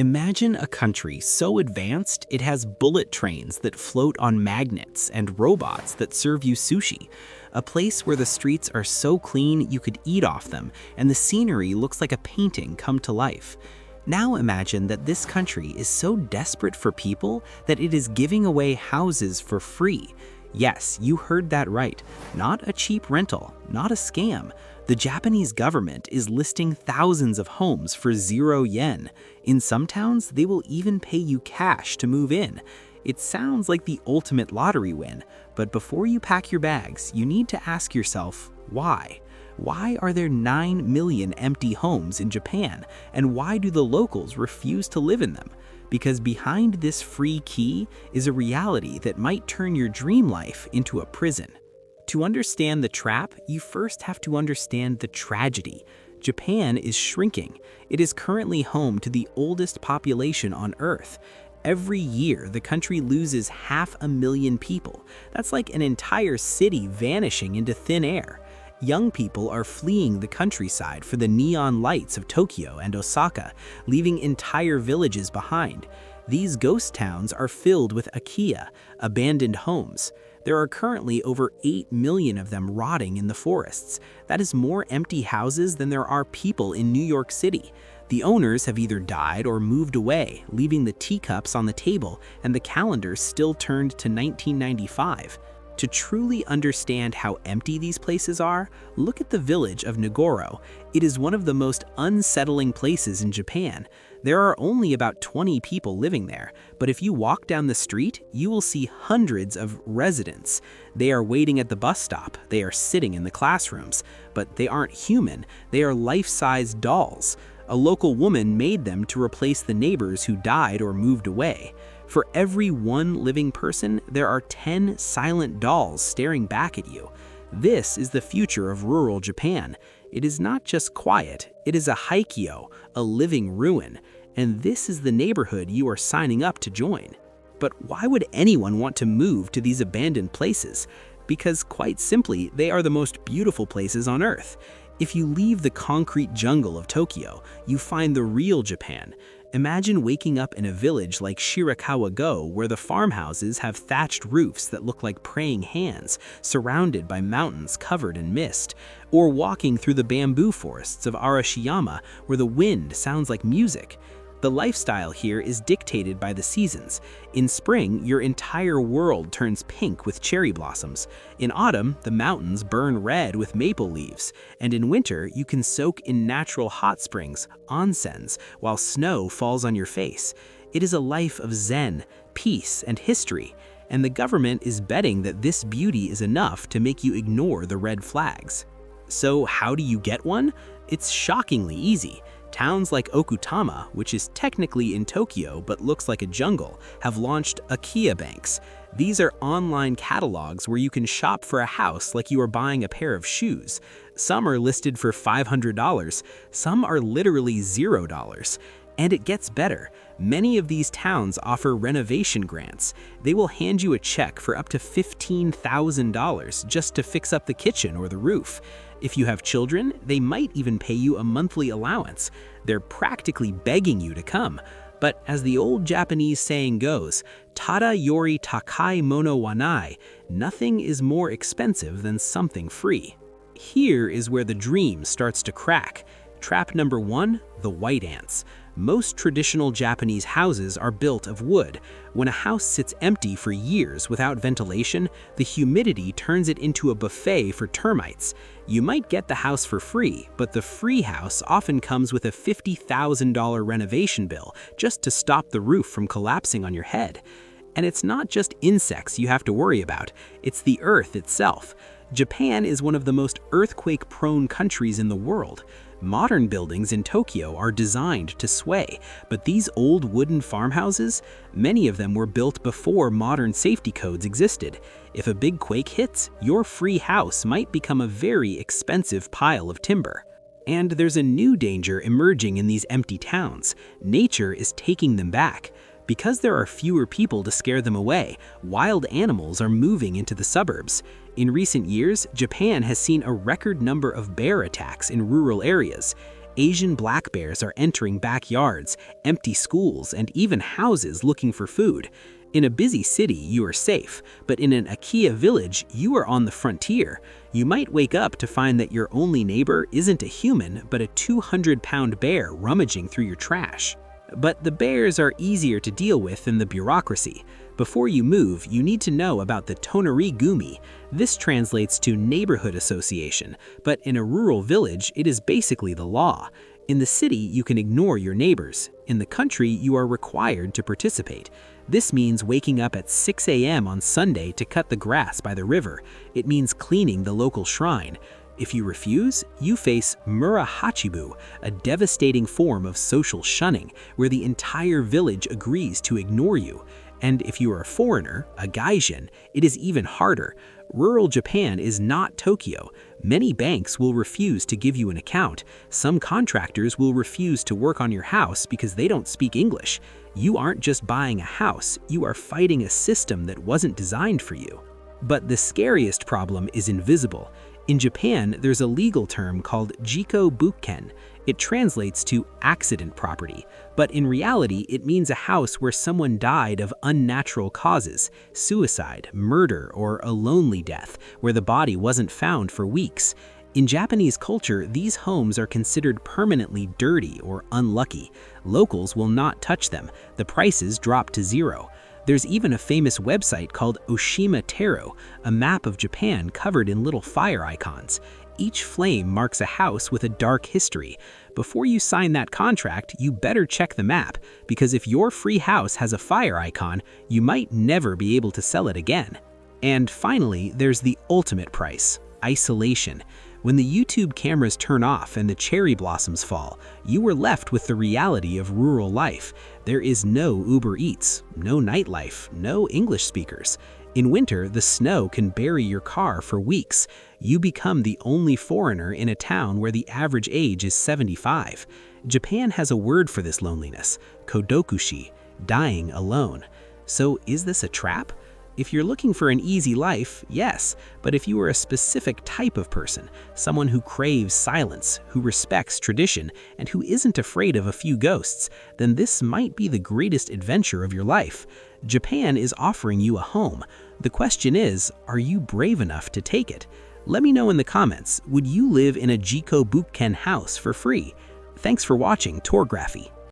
Imagine a country so advanced it has bullet trains that float on magnets and robots that serve you sushi. A place where the streets are so clean you could eat off them and the scenery looks like a painting come to life. Now imagine that this country is so desperate for people that it is giving away houses for free. Yes, you heard that right. Not a cheap rental, not a scam. The Japanese government is listing thousands of homes for 0 yen. In some towns, they will even pay you cash to move in. It sounds like the ultimate lottery win, but before you pack your bags, you need to ask yourself, why? Why are there 9 million empty homes in Japan, and why do the locals refuse to live in them? Because behind this free key is a reality that might turn your dream life into a prison. To understand the trap, you first have to understand the tragedy. Japan is shrinking. It is currently home to the oldest population on Earth. Every year, the country loses 500,000 people. That's like an entire city vanishing into thin air. Young people are fleeing the countryside for the neon lights of Tokyo and Osaka, leaving entire villages behind. These ghost towns are filled with Akiya, abandoned homes. There are currently over 8 million of them rotting in the forests. That is more empty houses than there are people in New York City. The owners have either died or moved away, leaving the teacups on the table and the calendar still turned to 1995. To truly understand how empty these places are, look at the village of Nagoro. It is one of the most unsettling places in Japan. There are only about 20 people living there, but if you walk down the street, you will see hundreds of residents. They are waiting at the bus stop, they are sitting in the classrooms, but they aren't human, they are life-size dolls. A local woman made them to replace the neighbors who died or moved away. For every one living person, there are 10 silent dolls staring back at you. This is the future of rural Japan. It is not just quiet, it is a haikyo, a living ruin, and this is the neighborhood you are signing up to join. But why would anyone want to move to these abandoned places? Because quite simply, they are the most beautiful places on Earth. If you leave the concrete jungle of Tokyo, you find the real Japan. Imagine waking up in a village like Shirakawa-go, where the farmhouses have thatched roofs that look like praying hands, surrounded by mountains covered in mist, or walking through the bamboo forests of Arashiyama, where the wind sounds like music. The lifestyle here is dictated by the seasons. In spring, your entire world turns pink with cherry blossoms. In autumn, the mountains burn red with maple leaves. And in winter, you can soak in natural hot springs, onsens, while snow falls on your face. It is a life of zen, peace, and history. And the government is betting that this beauty is enough to make you ignore the red flags. So how do you get one? It's shockingly easy. Towns like Okutama, which is technically in Tokyo but looks like a jungle, have launched Akiya Banks. These are online catalogs where you can shop for a house like you are buying a pair of shoes. Some are listed for $500, some are literally $0. And it gets better. Many of these towns offer renovation grants. They will hand you a check for up to $15,000 just to fix up the kitchen or the roof. If you have children, they might even pay you a monthly allowance. They're practically begging you to come. But as the old Japanese saying goes, tada yori takai mono wa nai, nothing is more expensive than something free. Here is where the dream starts to crack. Trap number 1, the white ants. Most traditional Japanese houses are built of wood. When a house sits empty for years without ventilation, the humidity turns it into a buffet for termites. You might get the house for free, but the free house often comes with a $50,000 renovation bill just to stop the roof from collapsing on your head. And it's not just insects you have to worry about, it's the earth itself. Japan is one of the most earthquake-prone countries in the world. Modern buildings in Tokyo are designed to sway, but these old wooden farmhouses, many of them were built before modern safety codes existed. If a big quake hits, your free house might become a very expensive pile of timber. And there's a new danger emerging in these empty towns. Nature is taking them back. Because there are fewer people to scare them away, wild animals are moving into the suburbs. In recent years, Japan has seen a record number of bear attacks in rural areas. Asian black bears are entering backyards, empty schools, and even houses looking for food. In a busy city, you are safe, but in an Akiya village, you are on the frontier. You might wake up to find that your only neighbor isn't a human, but a 200-pound bear rummaging through your trash. But the bears are easier to deal with than the bureaucracy. Before you move, you need to know about the Tonari Gumi. This translates to neighborhood association, but in a rural village, it is basically the law. In the city, you can ignore your neighbors. In the country, you are required to participate. This means waking up at 6 a.m. on Sunday to cut the grass by the river. It means cleaning the local shrine. If you refuse, you face mura hachibu, a devastating form of social shunning, where the entire village agrees to ignore you. And if you are a foreigner, a gaijin, it is even harder. Rural Japan is not Tokyo. Many banks will refuse to give you an account. Some contractors will refuse to work on your house because they don't speak English. You aren't just buying a house, you are fighting a system that wasn't designed for you. But the scariest problem is invisible. In Japan, there's a legal term called Jiko Bukken. It translates to accident property, but in reality, it means a house where someone died of unnatural causes, suicide, murder, or a lonely death, where the body wasn't found for weeks. In Japanese culture, these homes are considered permanently dirty or unlucky. Locals will not touch them. The prices drop to zero. There's even a famous website called Oshima Taro, a map of Japan covered in little fire icons. Each flame marks a house with a dark history. Before you sign that contract, you better check the map, because if your free house has a fire icon, you might never be able to sell it again. And finally, there's the ultimate price: isolation. When the YouTube cameras turn off and the cherry blossoms fall, you are left with the reality of rural life. There is no Uber Eats, no nightlife, no English speakers. In winter, the snow can bury your car for weeks. You become the only foreigner in a town where the average age is 75. Japan has a word for this loneliness: kodokushi, dying alone. So is this a trap? If you're looking for an easy life, yes, but if you are a specific type of person, someone who craves silence, who respects tradition, and who isn't afraid of a few ghosts, then this might be the greatest adventure of your life. Japan is offering you a home. The question is, are you brave enough to take it? Let me know in the comments, would you live in a Jiko Bukken house for free? Thanks for watching TourGraphy.